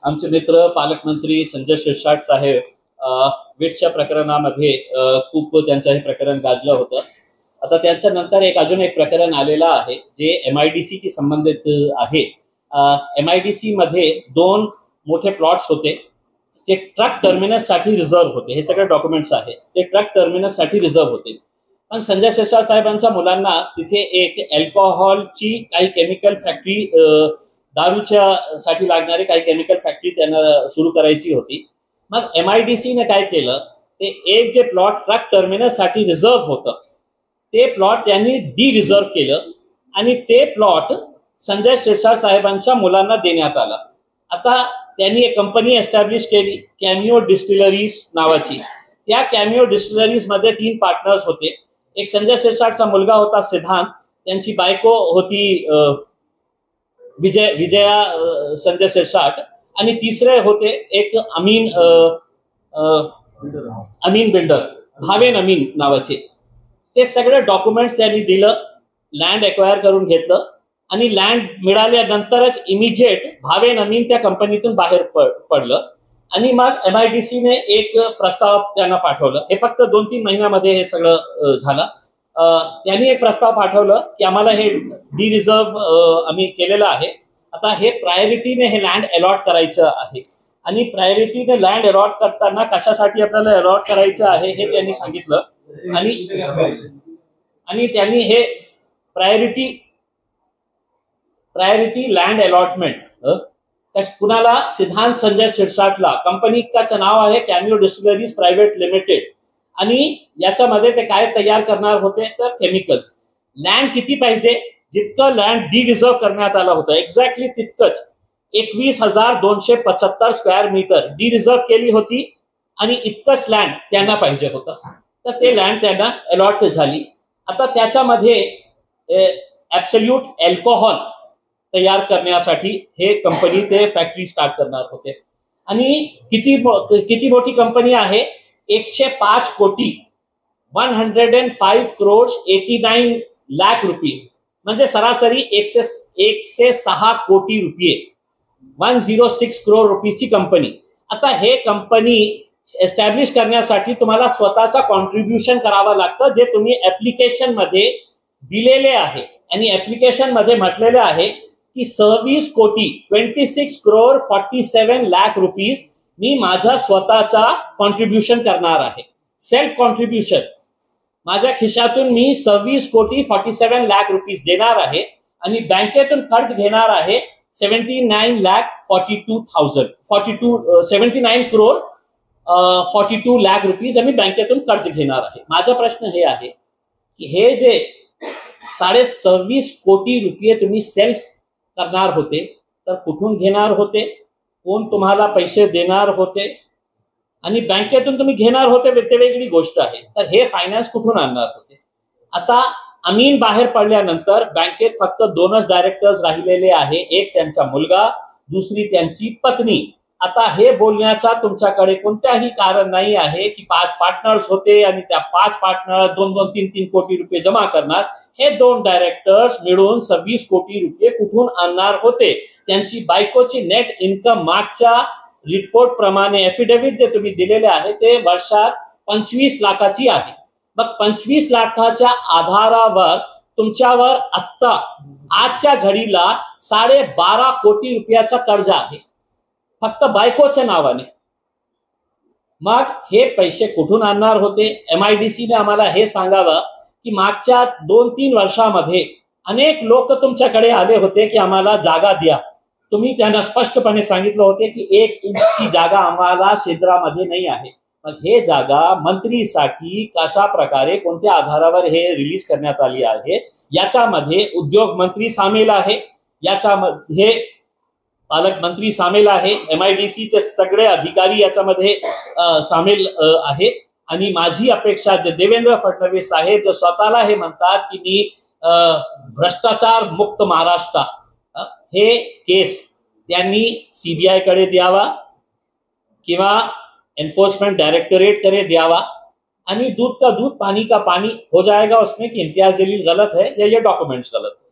आमचे मित्र पालकमंत्री संजय शिरसाट साहेब विटच्या प्रकरणामध्ये खूप त्यांचं हे प्रकरण गाजलं होतं. आता त्याच्यानंतर अजून एक प्रकरण आलेलं आहे जे MIDC ची संबंधित आहे. MIDC मध्ये 2 मोठे प्लॉट्स होते. ते ट्रक टर्मिनस साठी रिझर्व होते. हे सगळे डॉक्युमेंट्स आहेत. ते ट्रक टर्मिनस साठी रिझर्व होते. पण संजय शिरसाट साहेबांच्या मुलांना तिथे एक अल्कोहोलची काही केमिकल फॅक्टरी, दारूच्या साठी लागणारी काही केमिकल फॅक्टरी त्यांना सुरू करायची होती. मग MIDC ने काय केलं, ते एक जे प्लॉट ट्रक टर्मिनस साठी रिझर्व होतं ते प्लॉट त्यांनी डी रिझर्व केलं आणि ते प्लॉट संजय शिरसाट साहेबांच्या मुलांना देण्यात आला. आता त्यांनी एक कंपनी एस्टॅब्लिश केली कॅमिओ डिस्टिलरीज नावाची. त्या कॅमिओ डिस्टिलरीज मध्ये 3 पार्टनर्स होते. एक संजय शिरसाटचा मुलगा होता सिद्धांत, त्यांची बायको होती विजया संजय शिरसाट, आणि तिसरे होते एक अमीन बिल्डर, भावेन अमीन नावाचे. ते सगळे डॉक्युमेंट्स त्यांनी दिलं, लँड एक्वायर करून घेतलं आणि लँड मिळाल्यानंतरच इमिजिएट भावेन अमीन त्या कंपनीतून बाहेर पडलं. आणि मग MIDC ने एक प्रस्ताव त्यांना पाठवलं. हे फक्त 2-3 महिन्यामध्ये हे सगळं झालं. त्यांनी एक प्रस्ताव पाठवलं की आम्हाला हे डी रिझर्व आम्ही केलेलं आहे. आता हे प्रायोरिटीने हे लँड अलॉट करायचं आहे आणि प्रायोरिटीने लँड अलॉट करताना कशासाठी आपल्याला अलॉट करायचं आहे हे त्यांनी सांगितलं. आणि त्यांनी हे प्रायोरिटी लँड अलॉटमेंट कुणाला, सिद्धांत संजय शिरसाटला. कंपनी काचं नाव आहे कॅमिओ डिस्टिलरीज प्रायव्हेट लिमिटेड. आणि याच्यामध्ये ते काय तयार करणार होते तर केमिकल्स. लँड किती पाहिजे, जितकं लँड डी रिझर्व करण्यात आलं होतं एक्झॅक्टली तितकंच 21,275 स्क्वेअर मीटर डी रिझर्व केली होती आणि इतकंच लँड त्यांना पाहिजे होतं. तर ते लँड त्यांना अलॉट झाली. आता त्याच्यामध्ये ॲब्सोल्यूट अल्कोहोल तयार करण्यासाठी हे कंपनी ते फॅक्टरी स्टार्ट करणार होते. आणि किती मोठी कंपनी आहे, 105 कोटी 105 crores 89 लाख रुपीज, म्हणजे सरासरी 106 कोटी रुपये, 106 crore रुपीजची कंपनी. आता हे कंपनी एस्टॅब्लिश करण्यासाठी तुम्हाला स्वतःचा कॉन्ट्रीब्युशन करावं लागतं, जे तुम्ही ऍप्लिकेशन मध्ये दिलेले आहे. आणि ऍप्लिकेशन मध्ये म्हटलेले आहे की 26 कोटी 26 crore 47 लाख रुपीज मी माझ्या स्वतःचा कॉन्ट्रीब्युशन करणार आहे. सेल्फ कॉन्ट्रीब्युशन माझ्या खिशातून मी 26 कोटी 47 लाख रुपीज देणार आहे आणि बँकेतून कर्ज घेणार आहे 79 crore 42 लाख रुपीज आम्ही बँकेतून कर्ज घेणार आहे. माझा प्रश्न हे आहे की हे जे 26.5 कोटी रुपये तुम्ही सेल्फ करणार होते तर कुठून घेणार होते, कोण तुम्हाला पैसे देणार होते, आणि बँकेतून तुम्ही घेणार होते ते वेगळी गोष्ट आहे. तर हे फायनान्स कुठून आणणार होते. आता अमीन बाहेर पडल्यानंतर बँकेत फक्त 2च डायरेक्टर्स राहिलेले आहे, एक त्यांचा मुलगा, दुसरी त्यांची पत्नी. आता हे बोलण्याचा तुमच्याकडे कोणत्याही कारण नाही आहे की 5 पार्टनर्स होते आणि त्या 5 पार्टनर 2-2, 3-3 कोटी रुपये जमा करणार. हे 2 डायरेक्टर्स मिळून 26 कोटी रुपये कुठून आणणार होते. त्यांची बायकोची नेट इन्कम मागच्या रिपोर्ट प्रमाणे एफिडेव्हिट जे तुम्ही दिलेले आहे ते वर्षात 25 लाखाची आहे. मग 25 लाखाच्या आधारावर तुमच्यावर आजच्या घडीला 12.5 कोटी रुपयाचा कर्ज आहे फक्त बायकोच्या नावाने. मग हे पैसे कुठून आणणार होते. MIDC ने आम्हाला हे सांगावं की मागच्या 2-3 वर्षामध्ये अनेक लोक तुमच्याकडे आले होते की आम्हाला जागा द्या. तुम्ही त्यांना स्पष्टपणे सांगितलं होते की 1 इंचची जागा आम्हाला क्षेत्रामध्ये नाही आहे. मग हे जागा मंत्रीसाठी कशा प्रकारे, कोणत्या आधारावर हे रिलीज करण्यात आली आहे, याच्यामध्ये उद्योग मंत्री सामील आहे, याच्यामध्ये पालकमंत्री सामील आहे, MIDC चे सगळे अधिकारी याच्यामध्ये सामील आहे. आणि माझी अपेक्षा जे देवेंद्र फडणवीस साहेब जो स्वतःला हे म्हणतात की मी भ्रष्टाचार मुक्त महाराष्ट्र, हे केस त्यांनी CBI कडे द्यावा किंवा एन्फोर्समेंट डायरेक्टोरेट कडे द्यावा. आणि दूध का दूध पानी का पानी हो जाएगा उसमें कि इम्तियाज जलील गलत है या ये डॉक्यूमेंट्स गलत है.